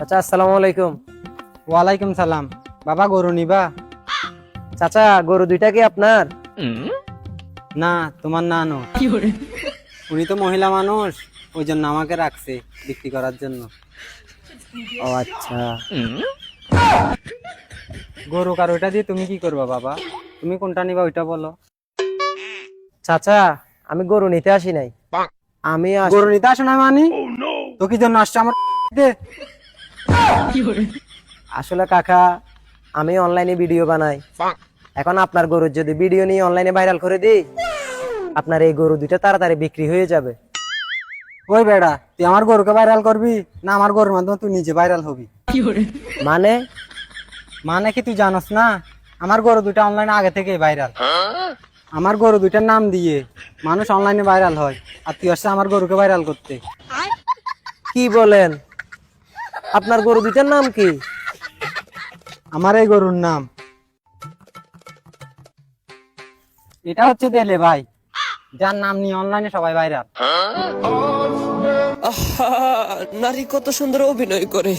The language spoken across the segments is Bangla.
চাচা আসসালামু আলাইকুম। ওয়ালাইকুম সালাম। বাবা গরু নিবা? চাচা গরু দুইটা কি আপনার? না, তোমার নানু। উনি তো মহিলা মানুষ, ওই জন্য আমাকে রাখছে বিক্রি করার জন্য। ও আচ্ছা। গরু কার ওইটা দিয়ে তুমি কি করবা বাবা? তুমি কোনটা নিবা ওইটা বলো। চাচা আমি গরু নিতে আসি নাই। আমি গরু নিতে আসো না মানে? তো কি জন্য আসছো আমার দে? আসলে কাকা আমি অনলাইনে ভিডিও বানাই। এখন আপনার গরুর যদি ভিডিও নিয়ে অনলাইনে ভাইরাল করে দিই, আপনার এই গরু দুইটা তাড়াতাড়ি বিক্রি হয়ে যাবে। ওই বেড়া, তুই আমার গরুকে ভাইরাল করবি না আমার গরুর মাধ্যমে তুই নিজে ভাইরাল হবি? মানে মানে কি তুই জানোস না? আমার গরু দুইটা অনলাইনে আগে থেকেই ভাইরাল। আমার গরু দুইটার নাম দিয়ে মানুষ অনলাইনে ভাইরাল হয়, আর তুই আসছে আমার গরুকে ভাইরাল করতে। কি বলেন? আপনার গরু দুইটার নাম কি? আমার এই গরুর নাম, এটা হচ্ছে দেলে ভাই, যার নাম নিয়ে অনলাইনে সবাই ভাইরাল। আহা, নারী কত সুন্দর অভিনয় করে,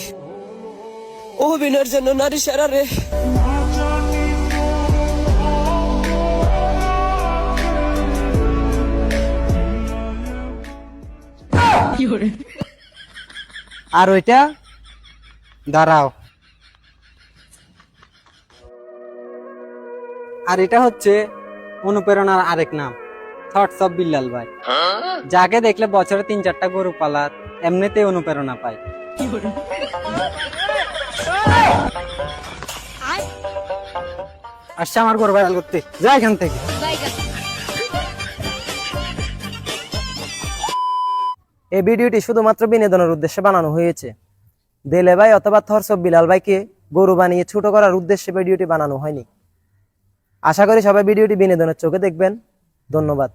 অভিনয়ের জন্য নারী সেরা রে। আর ওইটা? দাঁড়াও। আর এটা হচ্ছে অনুপ্রেরণার আরেক নাম, থটস অফ বিল্লাল ভাই। যাকে দেখলে বছরে 3-4টা গরু পালার এমনিতে অনুপ্রেরণা পায়। আসছে আমার গরু ভাইরাল করতে, যা এখান থেকে। এই ভিডিওটি শুধুমাত্র বিনোদনের উদ্দেশ্যে বানানো হয়েছে। দেলে ভাই অথবা থরস অফ বিলাল ভাইকে গরু বানিয়ে ছোট করার উদ্দেশ্যে ভিডিওটি বানানো হয়নি। আশা করি সবাই ভিডিওটি বিনোদনের চোখে দেখবেন। ধন্যবাদ।